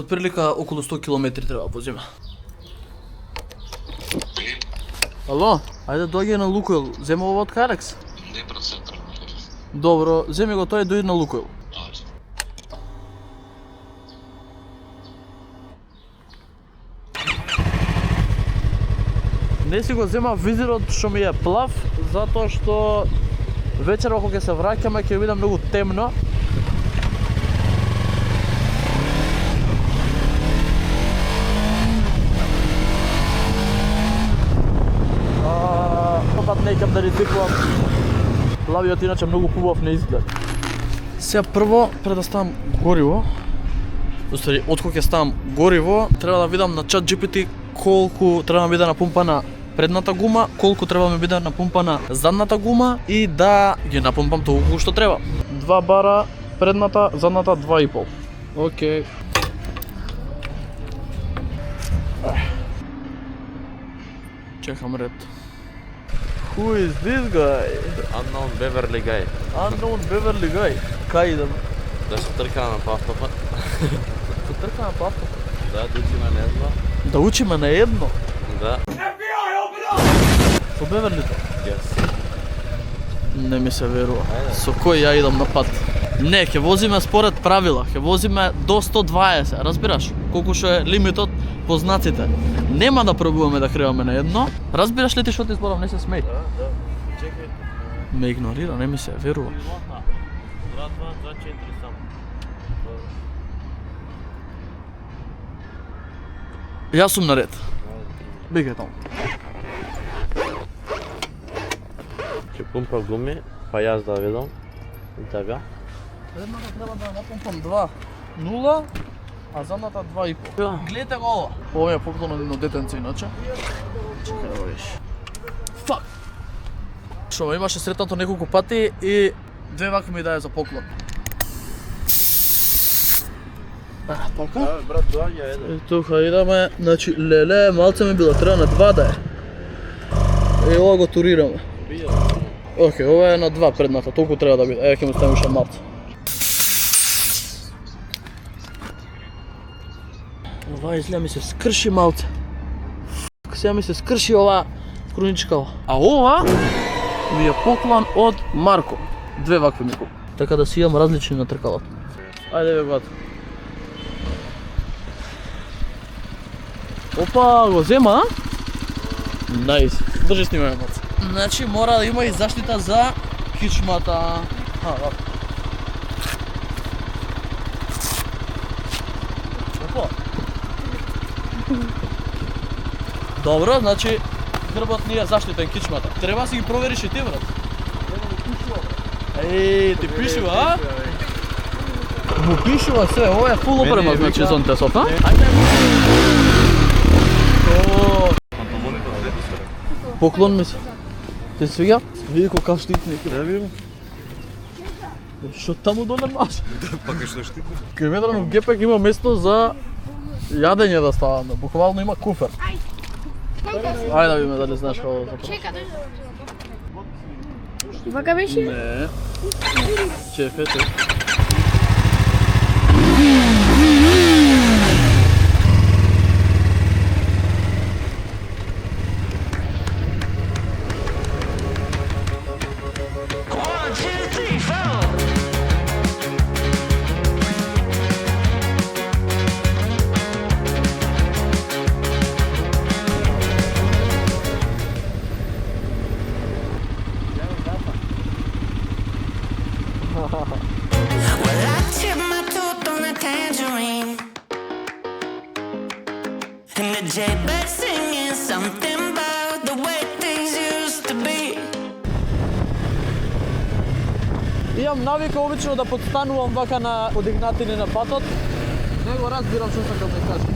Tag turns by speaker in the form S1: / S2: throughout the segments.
S1: Отприлика околу 100 километри треба возиме. Ало, ајде дојде на Лукойл, зема ова од Карекс.
S2: Не брат центар.
S1: Добро, земи го тој, дојди на Лукойл. Не си го зема визирот што ми е плав, затоа што вечерва кога ќе се враќаме ќе биде многу темно. Опат некам да ризикувам. Плавиот иначе многу хубав не изглед. Сега прво, пред да ставам гориво, Устари, откога ќе ставам гориво, треба да видам на ChatGPT колку треба да биде напумпана предната гума, колку треба да ми биде напумпана задната гума и да ги напумпам толку што треба. 2 бара предната, задната 2,5. Океј. Чекам ред. Who is this guy?
S2: Unknown Beverly guy.
S1: Unknown Beverly guy. Кај идам?
S2: Да се трка на павтопа.
S1: Се трка на павтопа?
S2: Да, да учиме на едно.
S1: Да учиме на едно?
S2: Да.
S1: Со Беверлито?
S2: Yes.
S1: Не ми се верува. Со кој ја идам на пат? Не, ќе возиме според правила, ќе возиме до 120, разбираш? Колку што е лимитот по знаците. Нема да пробуваме да криваме на едно. Разбираш ли ти што ти зборам, не се смеј.
S2: Да. Чекај.
S1: Ме игнорира, не ми се верува.
S2: 2, 2, 2, 4 само.
S1: Јас сум наред. Бегај таму.
S2: Ќе пумпа гуми, па јас да видам. И така.
S1: Предната треба да напумпам 2,0, а задната 2,5. Гледате го ова. Ова е поклон од едно детенце иначе. Чекај да видиш. Фак! Што ме имаше сретнато неколку пати и 2 вака ми даде за поклон. Така?
S2: Да, брат, доаѓа еден.
S1: И тука идаме, значи леле, малце ми било, треба на 2 да е. И ова го турираме. Океј, ова е на 2 предната, толку треба да биде. Ева ќе му ставим уште малце. Ова изгледа ми се скрши малце. Сега ми се скрши ова круничкава. А ова ми е поклон од Марко. 2 вакви ми купи. Така да си имам различни на тркалата. Ајде бе гад. Опа, го зема, а? Најс. Држи снимање малце. Значи мора да има и заштита за кичмата. Вака. Опа. Добро, значи грбот ни е заштитен кичмата. Треба си ги провериш и ти, брат. Еј, ти пишува, а? Му пишува се, ова е фул опрема, значи за НТС-ов, а? Поклон ми се. Ти се свиѓа? Види колка штитник.
S2: Да видим.
S1: Што таму доле маш?
S2: Пака што штитник.
S1: Кај Ведрано Гепек има место за јадење да ставаме. Буквално има куфер. Ајде да видиме дали знаеш како да
S3: Чека. Вака беше?
S1: Не. Чефе,
S4: Well, I tipped my tooth on a tangerine, and the jaybird singing something about the way things used to be.
S1: Имам навика обично да подстанувам вака на подигнатини на патот. Не го разбирам што сакам да кажам.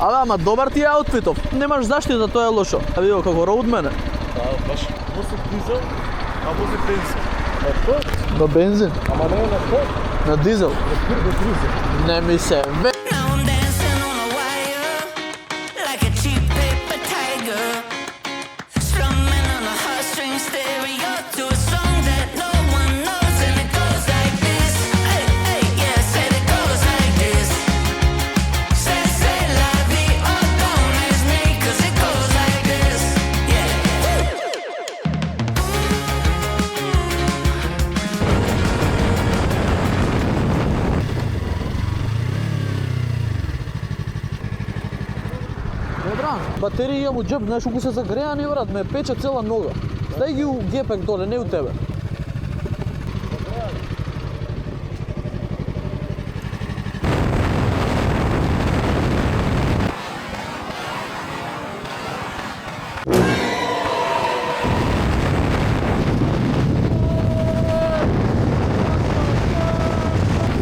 S1: Ама добар ти е аутфитов. Немаш заштита, тоа е лошо. А види како роудмене.
S2: Да, баш. Вози дизел, а вози бензин.
S1: На бензин?
S2: Ама не е на пот.
S1: На дизел? Не ми се ве...
S4: Now I'm dancing on a wire like a cheap paper tiger, strumming on a heartstring stereo to a song that no one knows, and it goes like this.
S1: Батерија имам у џеб, знаеш колку се загреани брат, ме пече цела нога. Стај ги у гепек доле, не у тебе.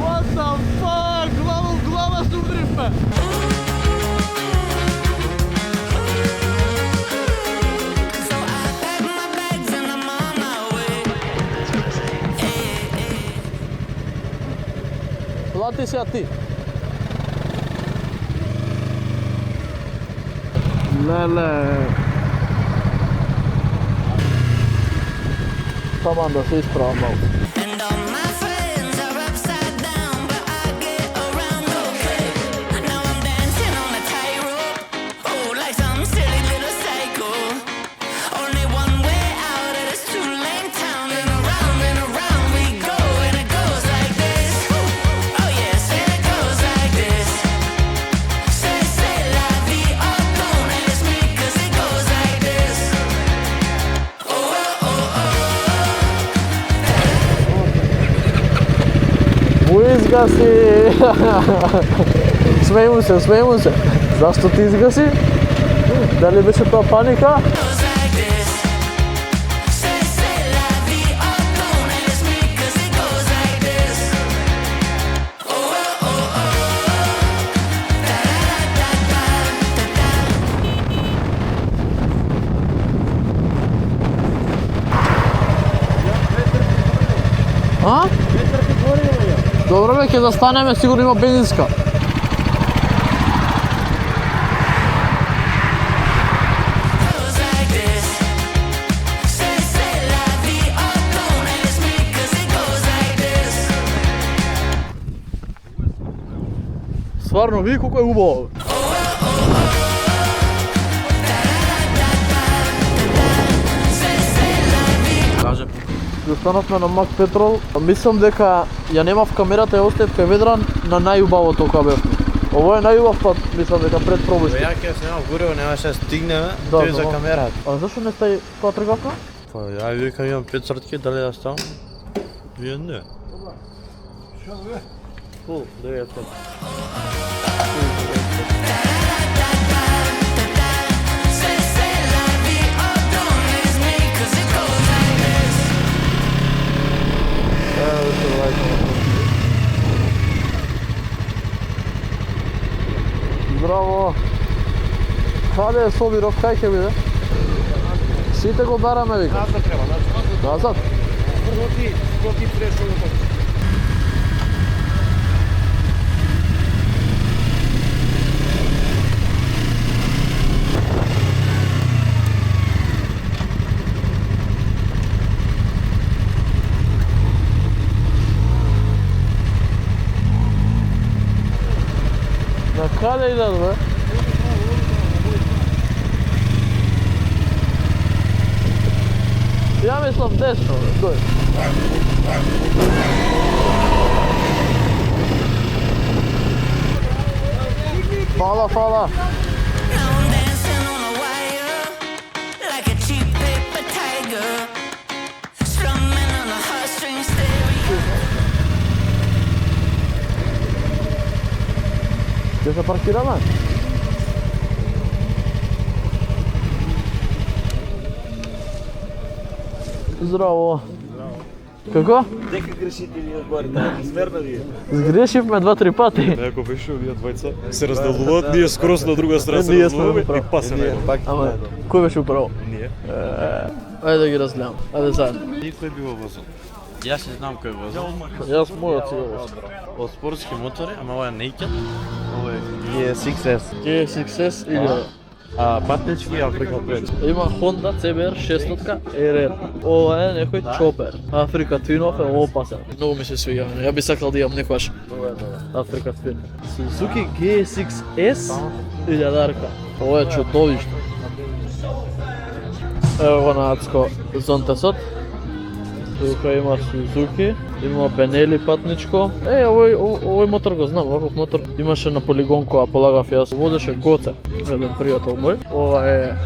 S1: What the fuck? Глава се удрихме.
S4: So I pack my bags and I'm on my way.
S1: Плати сега ти. Леле. Таман да се исправам малку.
S4: And all my friends are upside down, but I get around okay. Now I'm dancing on a tightrope, oh, like some silly little psycho. Only one way out of this two-lane town, and around we go, and it goes like this. Oh yes, and it goes like this. Say la vie, oh, don't ask me, 'cause it goes like this. Oh, oh, oh, oh.
S1: Му изгаси! Смејму се. Зашто ти изгаси? Дали беше тоа паника?
S4: Goes like this. Say la vie, oh, don't ask me, 'cause it goes like this. Oh, oh, oh, oh. Da da da da da.
S1: А? Добро бе, ќе застанеме, сигурно има бензинска.
S4: Goes like this. Say la vie, oh, don't ask me, 'cause it goes like this.
S1: Стварно, види колку е убаво.
S2: Каже,
S1: Застанавме на Мак Петрол. Мислам дека ја немав камерата, ја оставив кај ведран на најубавото кај бевме. Ово е најубав пат, мислам дека пред пробушки.
S2: ја ќе снимам гориво, немаше да стигнеме,
S1: Да,
S2: тој
S1: да,
S2: за
S1: да.
S2: камерата.
S1: А зашо не стаи тоа тргавка?
S2: Па ја викам имам 5 сртки, дали да ставам? Вие не. Фул, да ја ставам.
S4: Say la vie, oh, don't ask me, 'cause it goes like this.
S1: Браво! Каде е Собиров, кај ќе биде? Сите го бараме, вика.
S3: Назад треба,
S1: Назад?
S3: скоти прешло до тоа.
S1: На каде идат, бе? Ја мислам десно, бе, дој. Фала, фала.
S4: Now I'm dancing on a wire, like a cheap paper tiger, strumming on a heartstring stereo.
S1: Ќе се паркираме? Здраво. Како?
S3: Дека грешите ви одбори, таа смерна ви е.
S1: Сгрешивме 2-3 пати.
S3: Ако беше овие двајца се разделуваат, ние скрос на друга страна се
S1: Ние сме
S3: разделуваме
S1: направо.
S3: и пасаме.
S1: Ама, кој беше управо?
S3: Ние.
S1: Ајде да ги разгледам. Ајде заедно.
S3: Никој бива возил.
S2: Јас се знам кој возел.
S1: Јас мојот си го возам.
S2: Од спортски мотори, ама ова е naked. Ова е
S3: GSX-S.
S1: GSX-S или
S3: А патнички Африка 5.
S1: има Honda CBR 600 RR. Ова е некој чопер. Африка Twinов е опасен. Многу ми се свиѓа. Ја би сакал да имам некојаш Африка Twin. Suzuki GSX-S 1000-арка. Ова е чудовишно. Ево го на Ацко Зонтесот. Тука има Сузуки, има Бенели патничко. Овој мотор го знам, овој мотор имаше на полигон кога полагав јас. Возеше Гоце, еден пријател мој. Ова е...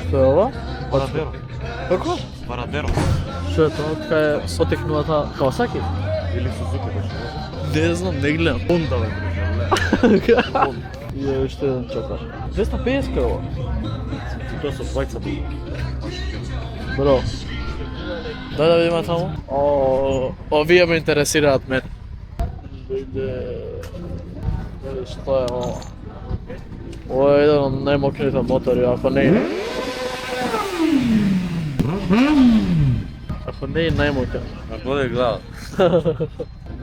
S1: Што е ова?
S3: Парадеро.
S1: Како?
S3: Парадеро.
S1: Што е тоа? Така е потекнувата Кавасаки?
S3: Или Сузуки беше.
S1: Не знам, не гледам.
S3: Honda бе.
S1: И е уште еден чопар. 250 ова.
S3: Тоа со двајца бе.
S1: Бро. Дај да видиме таму. Овие ме интересираат мен. Што е ова? Ова е еден од најмокрите мотори, ако не е. Ако не е најмокрит.
S2: Ако не гледат.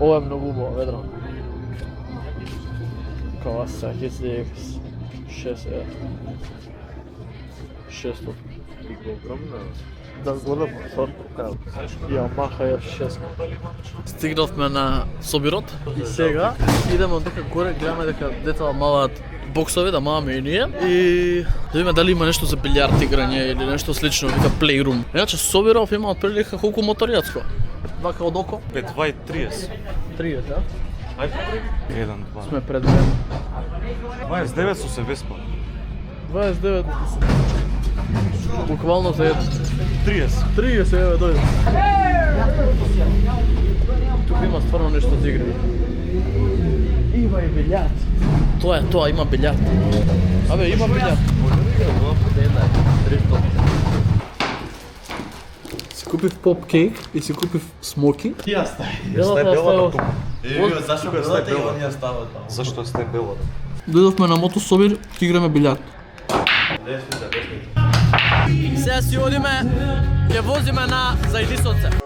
S1: Ова е многу убаво, ведро. Kawasaki ZX 600. Да, голем сорт, Yamaha R6. Стигнавме на собирот и сега идеме дека горе, гледаме дека децата малаат боксови, да маваме и ние и да видиме дали има нешто за билјард играње или нешто слично, вика playroom. Иначе собиров има отприлика колку моторијацко? Вака од око?
S3: 5, 30.
S1: 30, а?
S3: Ајде. 1, 2.
S1: Сме пред време.
S3: 29 со се Веспа.
S1: 29. Буквално за
S3: 30.
S1: 30, еве, дојде. Тука има стварно нешто за игри. Има и билјард. Тоа е тоа, има билјард. Абе, има билјард. Си купив поп кейк и си купив смоки.
S3: Ти ја стај.
S1: Белата ја ставив.
S5: Зашто белата и он ја става таму?
S3: Зашто сте белата?
S1: Дојдовме на мотособир, ќе играме билјард. Сега си одиме, ќе возиме на Зајдисонце.